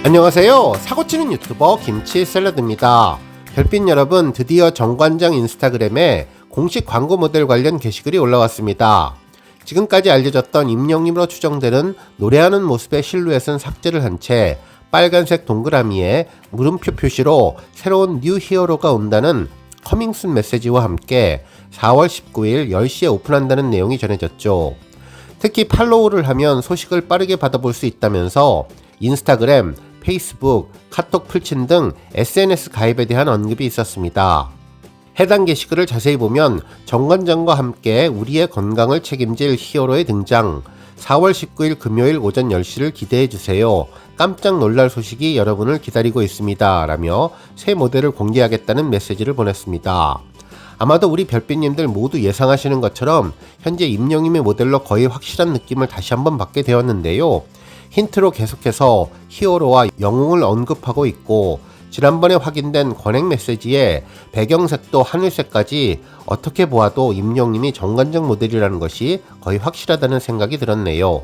안녕하세요. 사고치는 유튜버 김치샐러드입니다. 별빛 여러분, 드디어 정관장 인스타그램에 공식 광고 모델 관련 게시글이 올라왔습니다. 지금까지 알려졌던 임영님으로 추정되는 노래하는 모습의 실루엣은 삭제를 한 채 빨간색 동그라미에 물음표 표시로 새로운 뉴 히어로가 온다는 커밍순 메시지와 함께 4월 19일 10시에 오픈한다는 내용이 전해졌죠. 특히 팔로우를 하면 소식을 빠르게 받아볼 수 있다면서 인스타그램, 페이스북, 카톡 풀친 등 SNS 가입에 대한 언급이 있었습니다. 해당 게시글을 자세히 보면 정관장과 함께 우리의 건강을 책임질 히어로의 등장, 4월 19일 금요일 오전 10시를 기대해주세요. 깜짝 놀랄 소식이 여러분을 기다리고 있습니다. 라며 새 모델을 공개하겠다는 메시지를 보냈습니다. 아마도 우리 별빛님들 모두 예상하시는 것처럼 현재 임영님의 모델로 거의 확실한 느낌을 다시 한번 받게 되었는데요. 힌트로 계속해서 히어로와 영웅을 언급하고 있고, 지난번에 확인된 권행 메시지에 배경색도 하늘색까지 어떻게 보아도 임영님이 정관장 모델이라는 것이 거의 확실하다는 생각이 들었네요.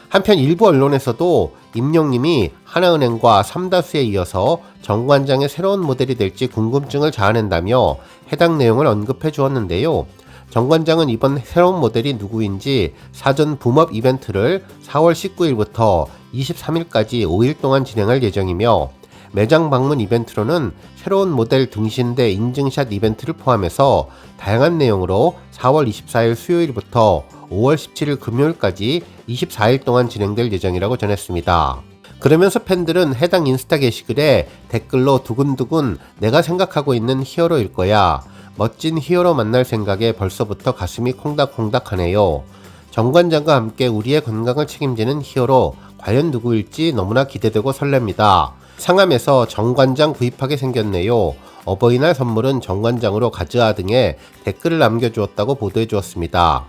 한편 일부 언론에서도 임영님이 하나은행과 삼다수에 이어서 정관장의 새로운 모델이 될지 궁금증을 자아낸다며 해당 내용을 언급해 주었는데요. 정관장은 이번 새로운 모델이 누구인지 사전 붐업 이벤트를 4월 19일부터 23일까지 5일 동안 진행할 예정이며, 매장 방문 이벤트로는 새로운 모델 등신대 인증샷 이벤트를 포함해서 다양한 내용으로 4월 24일 수요일부터 5월 17일 금요일까지 24일 동안 진행될 예정이라고 전했습니다. 그러면서 팬들은 해당 인스타 게시글에 댓글로 두근두근 내가 생각하고 있는 히어로일 거야. 멋진 히어로 만날 생각에 벌써부터 가슴이 콩닥콩닥하네요. 정관장과 함께 우리의 건강을 책임지는 히어로 과연 누구일지 너무나 기대되고 설렙니다. 상암에서 정관장 구입하게 생겼네요. 어버이날 선물은 정관장으로 가즈아 등의 댓글을 남겨주었다고 보도해 주었습니다.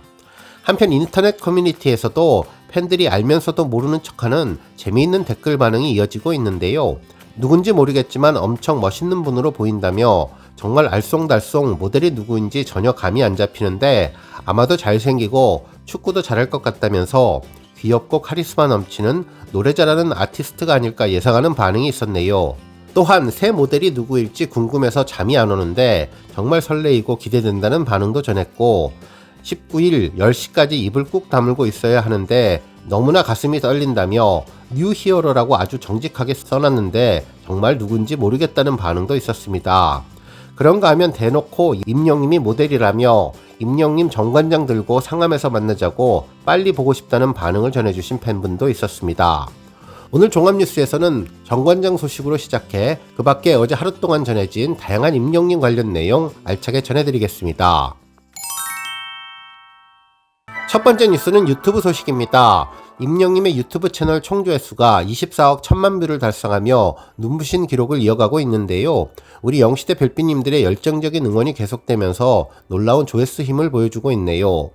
한편 인터넷 커뮤니티에서도 팬들이 알면서도 모르는 척하는 재미있는 댓글 반응이 이어지고 있는데요. 누군지 모르겠지만 엄청 멋있는 분으로 보인다며 정말 알쏭달쏭 모델이 누구인지 전혀 감이 안 잡히는데 아마도 잘생기고 축구도 잘할 것 같다면서 귀엽고 카리스마 넘치는 노래 잘하는 아티스트가 아닐까 예상하는 반응이 있었네요. 또한 새 모델이 누구일지 궁금해서 잠이 안 오는데 정말 설레이고 기대된다는 반응도 전했고, 19일 10시까지 입을 꾹 다물고 있어야 하는데 너무나 가슴이 떨린다며 뉴 히어로라고 아주 정직하게 써놨는데 정말 누군지 모르겠다는 반응도 있었습니다. 그런가 하면 대놓고 임영님이 모델이라며 임영님 정관장 들고 상암에서 만나자고 빨리 보고 싶다는 반응을 전해주신 팬분도 있었습니다. 오늘 종합뉴스에서는 정관장 소식으로 시작해 그 밖에 어제 하루 동안 전해진 다양한 임영님 관련 내용 알차게 전해드리겠습니다. 첫 번째 뉴스는 유튜브 소식입니다. 임영님의 유튜브 채널 총조회수가 24억 1000만 뷰를 달성하며 눈부신 기록을 이어가고 있는데요. 우리 영시대 별빛님들의 열정적인 응원이 계속되면서 놀라운 조회수 힘을 보여주고 있네요.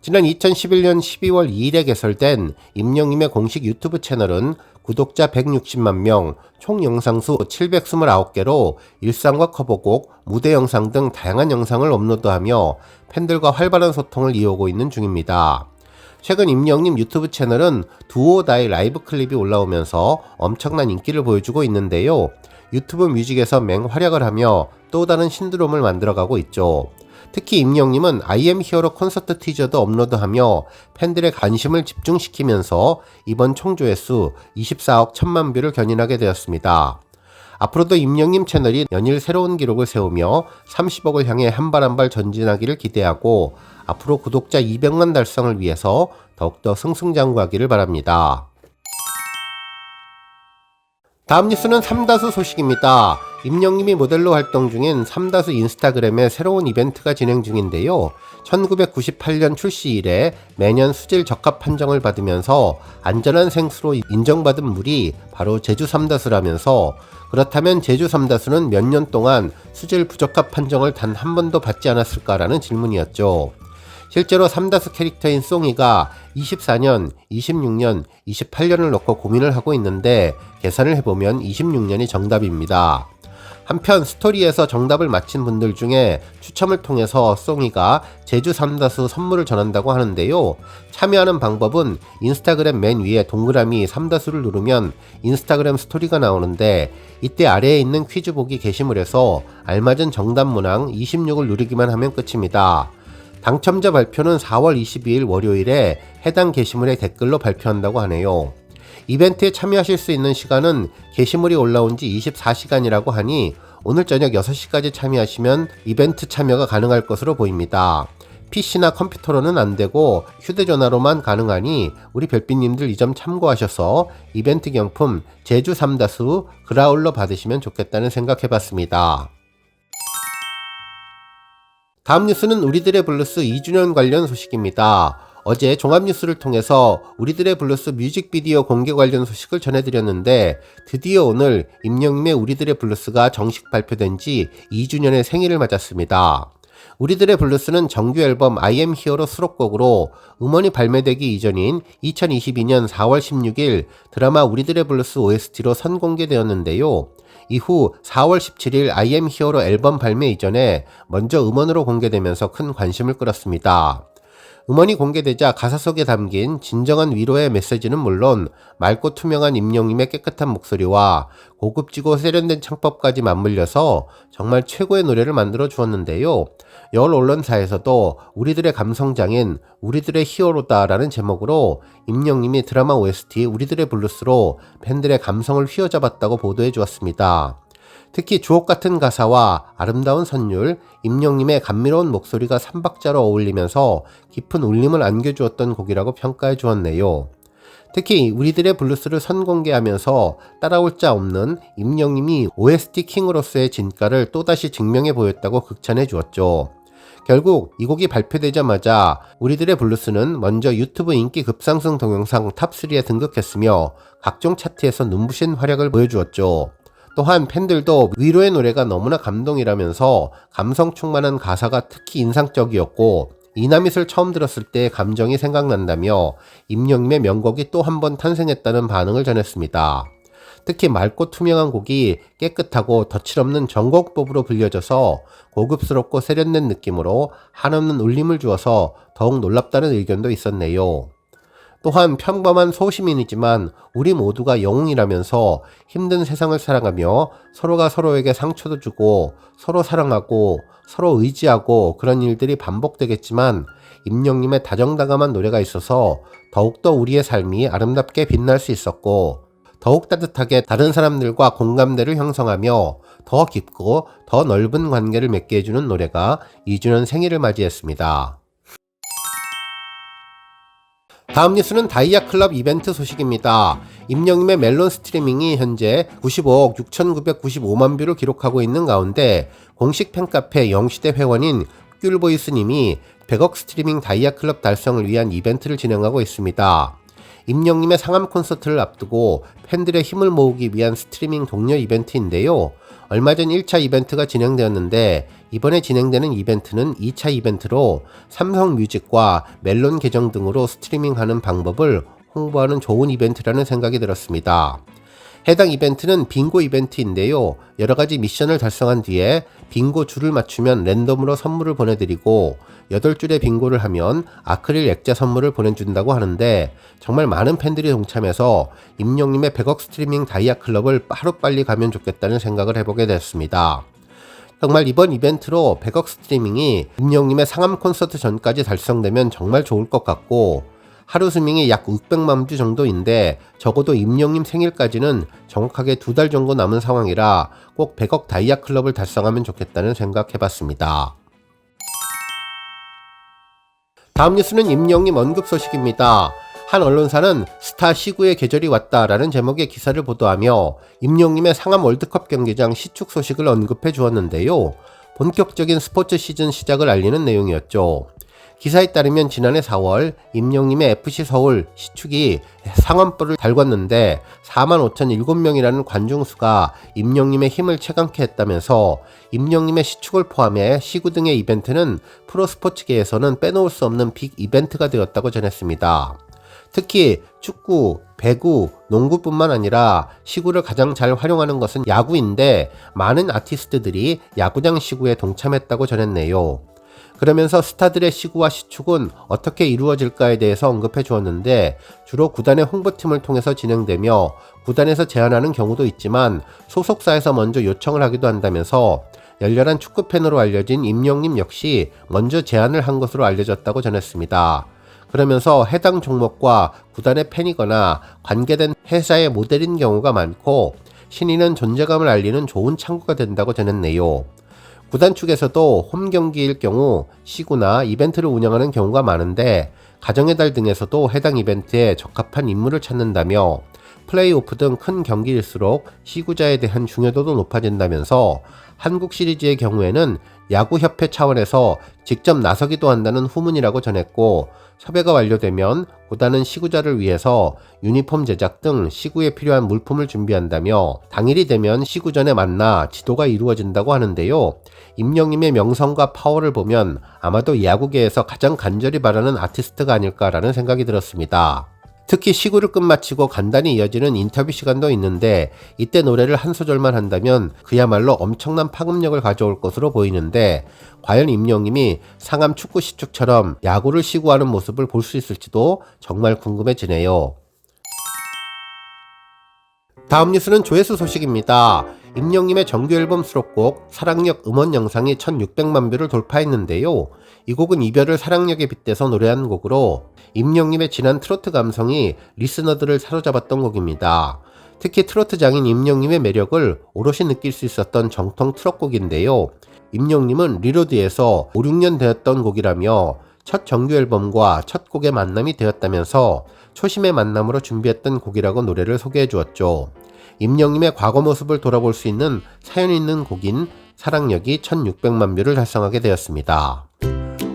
지난 2011년 12월 2일에 개설된 임영님의 공식 유튜브 채널은 구독자 160만 명, 총 영상수 729개로 일상과 커버곡, 무대 영상 등 다양한 영상을 업로드하며 팬들과 활발한 소통을 이어오고 있는 중입니다. 최근 임영님 유튜브 채널은 두오다이 라이브 클립이 올라오면서 엄청난 인기를 보여주고 있는데요. 유튜브 뮤직에서 맹활약을 하며 또 다른 신드롬을 만들어가고 있죠. 특히 임영님은 I am 히어로 콘서트 티저도 업로드하며 팬들의 관심을 집중시키면서 이번 총조회수 24억 1000만 뷰를 견인하게 되었습니다. 앞으로도 임영님 채널이 연일 새로운 기록을 세우며 30억을 향해 한 발 한 발 전진하기를 기대하고 앞으로 구독자 200만 달성을 위해서 더욱더 승승장구하기를 바랍니다. 다음 뉴스는 삼다수 소식입니다. 임영님이 모델로 활동 중인 삼다수 인스타그램에 새로운 이벤트가 진행 중인데요. 1998년 출시 이래 매년 수질 적합 판정을 받으면서 안전한 생수로 인정받은 물이 바로 제주 삼다수라면서, 그렇다면 제주 삼다수는 몇 년 동안 수질 부적합 판정을 단 한 번도 받지 않았을까라는 질문이었죠. 실제로 삼다수 캐릭터인 송이가 24년, 26년, 28년을 놓고 고민을 하고 있는데 계산을 해보면 26년이 정답입니다. 한편 스토리에서 정답을 맞힌 분들 중에 추첨을 통해서 송이가 제주 삼다수 선물을 전한다고 하는데요. 참여하는 방법은 인스타그램 맨 위에 동그라미 삼다수를 누르면 인스타그램 스토리가 나오는데 이때 아래에 있는 퀴즈 보기 게시물에서 알맞은 정답 문항 26을 누르기만 하면 끝입니다. 당첨자 발표는 4월 22일 월요일에 해당 게시물에 댓글로 발표한다고 하네요. 이벤트에 참여하실 수 있는 시간은 게시물이 올라온 지 24시간이라고 하니 오늘 저녁 6시까지 참여하시면 이벤트 참여가 가능할 것으로 보입니다. PC나 컴퓨터로는 안되고 휴대전화로만 가능하니 우리 별빛님들 이 점 참고하셔서 이벤트 경품 제주 삼다수 그라울러 받으시면 좋겠다는 생각해봤습니다. 다음 뉴스는 우리들의 블루스 2주년 관련 소식입니다. 어제 종합뉴스를 통해서 우리들의 블루스 뮤직비디오 공개 관련 소식을 전해드렸는데 드디어 오늘 임영님의 우리들의 블루스가 정식 발표된 지 2주년의 생일을 맞았습니다. 우리들의 블루스는 정규 앨범 I am here로 수록곡으로 음원이 발매되기 이전인 2022년 4월 16일 드라마 우리들의 블루스 OST로 선공개되었는데요. 이후 4월 17일 I am here로 앨범 발매 이전에 먼저 음원으로 공개되면서 큰 관심을 끌었습니다. 음원이 공개되자 가사 속에 담긴 진정한 위로의 메시지는 물론 맑고 투명한 임영님의 깨끗한 목소리와 고급지고 세련된 창법까지 맞물려서 정말 최고의 노래를 만들어 주었는데요. 여러 언론사에서도 우리들의 감성장인 우리들의 히어로다 라는 제목으로 임영님이 드라마 OST 우리들의 블루스로 팬들의 감성을 휘어잡았다고 보도해 주었습니다. 특히 주옥같은 가사와 아름다운 선율, 임영님의 감미로운 목소리가 삼박자로 어울리면서 깊은 울림을 안겨주었던 곡이라고 평가해 주었네요. 특히 우리들의 블루스를 선공개하면서 따라올 자 없는 임영님이 OST 킹으로서의 진가를 또다시 증명해 보였다고 극찬해 주었죠. 결국 이 곡이 발표되자마자 우리들의 블루스는 먼저 유튜브 인기 급상승 동영상 탑3에 등극했으며 각종 차트에서 눈부신 활약을 보여주었죠. 또한 팬들도 위로의 노래가 너무나 감동이라면서 감성 충만한 가사가 특히 인상적이었고 이나밋을 처음 들었을 때의 감정이 생각난다며 임영님의 명곡이 또 한 번 탄생했다는 반응을 전했습니다. 특히 맑고 투명한 곡이 깨끗하고 덧칠없는 전곡법으로 불려져서 고급스럽고 세련된 느낌으로 한없는 울림을 주어서 더욱 놀랍다는 의견도 있었네요. 또한 평범한 소시민이지만 우리 모두가 영웅이라면서 힘든 세상을 살아가며 서로가 서로에게 상처도 주고 서로 사랑하고 서로 의지하고 그런 일들이 반복되겠지만 임영님의 다정다감한 노래가 있어서 더욱더 우리의 삶이 아름답게 빛날 수 있었고 더욱 따뜻하게 다른 사람들과 공감대를 형성하며 더 깊고 더 넓은 관계를 맺게 해주는 노래가 2주년 생일을 맞이했습니다. 다음 뉴스는 다이아 클럽 이벤트 소식입니다. 임영님의 멜론 스트리밍이 현재 95억 6,995만 뷰를 기록하고 있는 가운데 공식 팬카페 영시대 회원인 꿀보이스님이 100억 스트리밍 다이아 클럽 달성을 위한 이벤트를 진행하고 있습니다. 임영님의 상암 콘서트를 앞두고 팬들의 힘을 모으기 위한 스트리밍 독려 이벤트인데요. 얼마 전 1차 이벤트가 진행되었는데 이번에 진행되는 이벤트는 2차 이벤트로 삼성뮤직과 멜론 계정 등으로 스트리밍하는 방법을 홍보하는 좋은 이벤트라는 생각이 들었습니다. 해당 이벤트는 빙고 이벤트인데요. 여러가지 미션을 달성한 뒤에 빙고 줄을 맞추면 랜덤으로 선물을 보내드리고 8줄의 빙고를 하면 아크릴 액자 선물을 보내준다고 하는데 정말 많은 팬들이 동참해서 임영님의 100억 스트리밍 다이아 클럽을 하루빨리 가면 좋겠다는 생각을 해보게 됐습니다. 정말 이번 이벤트로 100억 스트리밍이 임영님의 상암 콘서트 전까지 달성되면 정말 좋을 것 같고 하루 수명이 약 600만 뷰 정도인데 적어도 임영님 생일까지는 정확하게 2달 정도 남은 상황이라 꼭 100억 다이아 클럽을 달성하면 좋겠다는 생각해봤습니다. 다음 뉴스는 임영님 언급 소식입니다. 한 언론사는 스타 시구의 계절이 왔다라는 제목의 기사를 보도하며 임영님의 상암 월드컵 경기장 시축 소식을 언급해 주었는데요. 본격적인 스포츠 시즌 시작을 알리는 내용이었죠. 기사에 따르면 지난해 4월 임영님의 FC 서울 시축이 상암불을 달궜는데 45,007명이라는 관중수가 임영님의 힘을 체감케 했다면서 임영님의 시축을 포함해 시구 등의 이벤트는 프로스포츠계에서는 빼놓을 수 없는 빅 이벤트가 되었다고 전했습니다. 특히 축구, 배구, 농구뿐만 아니라 시구를 가장 잘 활용하는 것은 야구인데 많은 아티스트들이 야구장 시구에 동참했다고 전했네요. 그러면서 스타들의 시구와 시축은 어떻게 이루어질까에 대해서 언급해 주었는데 주로 구단의 홍보팀을 통해서 진행되며 구단에서 제안하는 경우도 있지만 소속사에서 먼저 요청을 하기도 한다면서 열렬한 축구팬으로 알려진 임영님 역시 먼저 제안을 한 것으로 알려졌다고 전했습니다. 그러면서 해당 종목과 구단의 팬이거나 관계된 회사의 모델인 경우가 많고 신인은 존재감을 알리는 좋은 창구가 된다고 전했네요. 구단 측에서도 홈 경기일 경우 시구나 이벤트를 운영하는 경우가 많은데 가정의 달 등에서도 해당 이벤트에 적합한 인물을 찾는다며 플레이오프 등 큰 경기일수록 시구자에 대한 중요도도 높아진다면서 한국 시리즈의 경우에는 야구협회 차원에서 직접 나서기도 한다는 후문이라고 전했고 섭외가 완료되면 구단은 시구자를 위해서 유니폼 제작 등 시구에 필요한 물품을 준비한다며 당일이 되면 시구전에 만나 지도가 이루어진다고 하는데요. 임영님의 명성과 파워를 보면 아마도 야구계에서 가장 간절히 바라는 아티스트가 아닐까라는 생각이 들었습니다. 특히 시구를 끝마치고 간단히 이어지는 인터뷰 시간도 있는데 이때 노래를 한 소절만 한다면 그야말로 엄청난 파급력을 가져올 것으로 보이는데 과연 임영님이 상암 축구 시축처럼 야구를 시구하는 모습을 볼 수 있을지도 정말 궁금해지네요. 다음 뉴스는 조회수 소식입니다. 임영님의 정규 앨범 수록곡 사랑역 음원 영상이 1600만 뷰를 돌파했는데요. 이 곡은 이별을 사랑역에 빗대서 노래한 곡으로 임영님의 진한 트로트 감성이 리스너들을 사로잡았던 곡입니다. 특히 트로트장인 임영님의 매력을 오롯이 느낄 수 있었던 정통 트롯곡인데요. 임영님은 리로드에서 5, 6년 되었던 곡이라며 첫 정규 앨범과 첫 곡의 만남이 되었다면서 초심의 만남으로 준비했던 곡이라고 노래를 소개해 주었죠. 임영님의 과거 모습을 돌아볼 수 있는 사연 있는 곡인 사랑역이 1600만 뷰를 달성하게 되었습니다.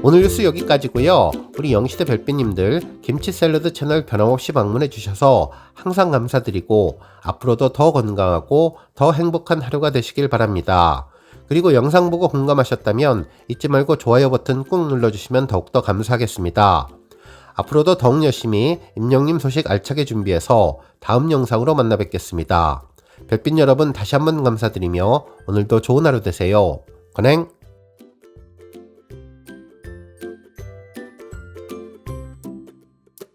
오늘 뉴스 여기까지고요. 우리 영시대 별빛님들 김치 샐러드 채널 변함없이 방문해 주셔서 항상 감사드리고 앞으로도 더 건강하고 더 행복한 하루가 되시길 바랍니다. 그리고 영상 보고 공감하셨다면 잊지 말고 좋아요 버튼 꾹 눌러주시면 더욱더 감사하겠습니다. 앞으로도 더욱 열심히 임영님 소식 알차게 준비해서 다음 영상으로 만나 뵙겠습니다. 별빛 여러분 다시 한번 감사드리며 오늘도 좋은 하루 되세요. 건행!